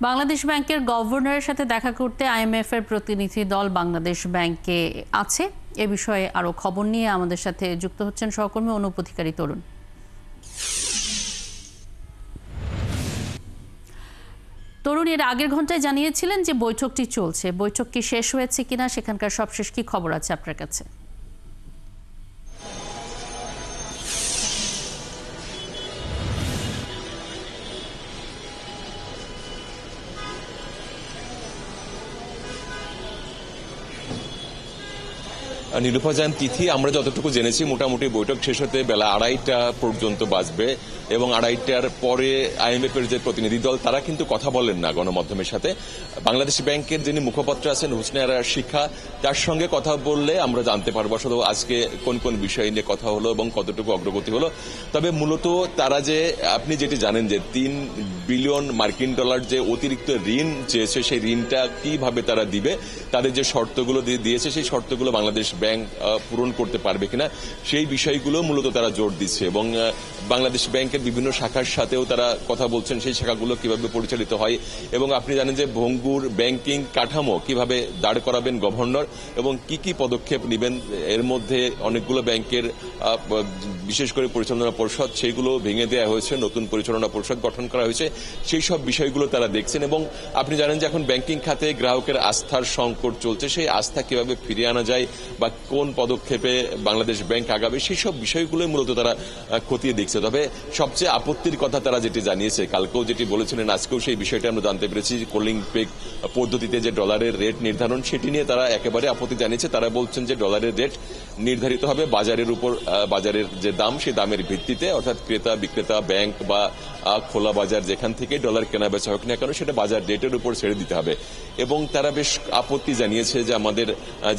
বাংলাদেশ ব্যাংকের গভর্নরের সাথে দেখা করতে আইএমএফ এর প্রতিনিধি দল বাংলাদেশ ব্যাংকে আছে। এ বিষয়ে আরো খবর নিয়ে আমাদের সাথে যুক্ত হচ্ছেন সহকর্মী অনুপ অধিকারী তরুণ। তরুণ, এর আগের ঘন্টায় জানিয়েছিলেন যে বৈঠকটি চলছে, বৈঠক কি শেষ হয়েছে কিনা, সেখানকার সবশেষ কি খবর আছে আপনার কাছে? নিরুপাজান তিথি, আমরা যতটুকু জেনেছি মোটামুটি বৈঠক শেষ হতে বেলা 2:30 পর্যন্ত বাজবে এবং 2:30টার পরে আইএমএফ এর যে প্রতিনিধি দল তারা কিন্তু কথা বলেন না গণমাধ্যমের সাথে। বাংলাদেশ ব্যাংকের যিনি মুখপাত্র আছেন হোসনে আরা শিখা, তার সঙ্গে কথা বললে আমরা জানতে পারবো আসলে আজকে কোন কোন বিষয় নিয়ে কথা হলো এবং কতটুকু অগ্রগতি হলো। তবে মূলত তারা যে আপনি যেটি জানেন যে 3 বিলিয়ন মার্কিন ডলার যে অতিরিক্ত ঋণ চেয়েছে সেই ঋণটা কিভাবে তারা দিবে, তাদের যে শর্তগুলো দিয়েছে সেই শর্তগুলো বাংলাদেশ ব্যাংক পূরণ করতে পারবে কিনা সেই বিষয়গুলো মূলত তারা জোর দিচ্ছে এবং বাংলাদেশ ব্যাংকের বিভিন্ন শাখার সাথেও তারা কথা বলছেন সেই শাখাগুলো কিভাবে পরিচালিত হয় এবং আপনি জানেন যে ভঙ্গুর ব্যাংকিং কাঠামো কিভাবে দাঁড় করাবেন গভর্নর এবং কি কি পদক্ষেপ নেবেন। এর মধ্যে অনেকগুলো ব্যাংকের বিশেষ করে পরিচালনা পরিষদ সেইগুলো ভেঙে দেওয়া হয়েছে, নতুন পরিচালনা পরিষদ গঠন করা হয়েছে, সেই সব বিষয়গুলো তারা দেখছেন এবং আপনি জানেন যে এখন ব্যাংকিং খাতে গ্রাহকের আস্থার সংকট চলছে, সেই আস্থা কিভাবে ফিরিয়ে আনা যায় বা কোন পদক্ষেপে বাংলাদেশ ব্যাংক আগাবে সেই সব বিষয়গুলোই মূলত তারা খতিয়ে দেখছে। তবে সবচেয়ে আপত্তির কথা তারা যেটি জানিয়েছে, কালকেও যেটি বলেছিলেন আজকেও সেই বিষয়টা আমরা জানতে পেরেছি, কোলিং পেগ পদ্ধতিতে যে ডলারের রেট নির্ধারণ সেটি নিয়ে তারা একেবারে আপত্তি জানিয়েছে। তারা বলছেন যে ডলারের রেট নির্ধারিত হবে বাজারের উপর, বাজারের যে দাম সেই দামের ভিত্তিতে, অর্থাৎ ক্রেতা বিক্রেতা ব্যাংক বা খোলা বাজার যেখান থেকে ডলার কেনা বেচা হোক না কেন সেটা বাজার রেটের উপর ছেড়ে দিতে হবে। এবং তারা বেশ আপত্তি জানিয়েছে যে আমাদের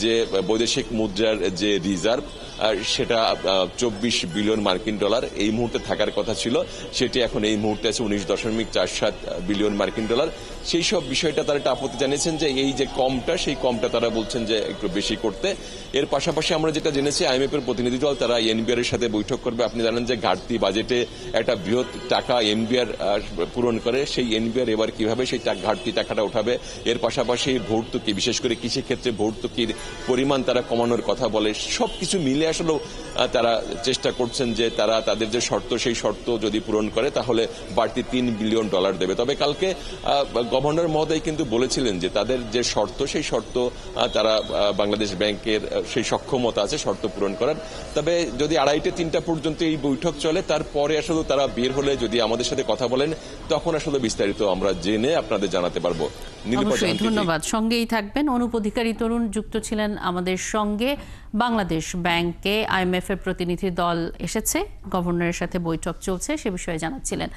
যে বৈদেশিক মুদ্রার যে রিজার্ভ সেটা 24 বিলিয়ন মার্কিন ডলার এই মুহূর্তে থাকার কথা ছিল, সেটি এখন এই মুহূর্তে আছে 19.47 বিলিয়ন মার্কিন ডলার। সেই সব বিষয়টা তারা একটা আপত্তি জানিয়েছেন যে এই যে কমটা সেই কমটা তারা বলছেন যে একটু বেশি করতে। এর পাশাপাশি আমরা যেটা জেনেছি আইএমএফ এর প্রতিনিধি দল তারা এনবিআর এর সাথে বৈঠক করবে। আপনি জানেন যে ঘাটতি বাজেটে একটা বৃহৎ টাকা এনবিআর পূরণ করে, সেই এনবিআর এবার কিভাবে সেই ঘাটতি টাকাটা উঠাবে। এর পাশাপাশি ভর্তুকি, বিশেষ করে কৃষি ক্ষেত্রে ভর্তুকির পরিমাণ তারা কমানোর কথা বলে। সবকিছু মিলে আসলেও তারা চেষ্টা করছেন যে তারা তাদের যে শর্ত সেই শর্ত যদি পূরণ করে তাহলে বাড়তি 3 বিলিয়ন ডলার দেবে। তবে কালকে গভর্নর মহোদয় কিন্তু বলেছিলেন যে তাদের যে শর্ত সেই শর্ত তারা বাংলাদেশ ব্যাংকের সেই সক্ষমতা আছে শর্ত পূরণ করার। তবে যদি 2:30-3টা পর্যন্ত এই বৈঠক চলে, তারপরে আসলে তারা বের হলে যদি আমাদের সাথে কথা বলেন তখন আসলে বিস্তারিত আমরা জেনে আপনাদের জানাতে পারবো। ধন্যবাদ। সঙ্গেই থাকবেন। অনুপ অধিকারী তরুণ যুক্ত ছিলেন আমাদের সঙ্গে। বাংলাদেশ ব্যাংকে আইএমএফ এর প্রতিনিধি দল এসেছে, গভর্নরের সাথে বৈঠক চলছে সে বিষয়ে জানাচ্ছিলেন।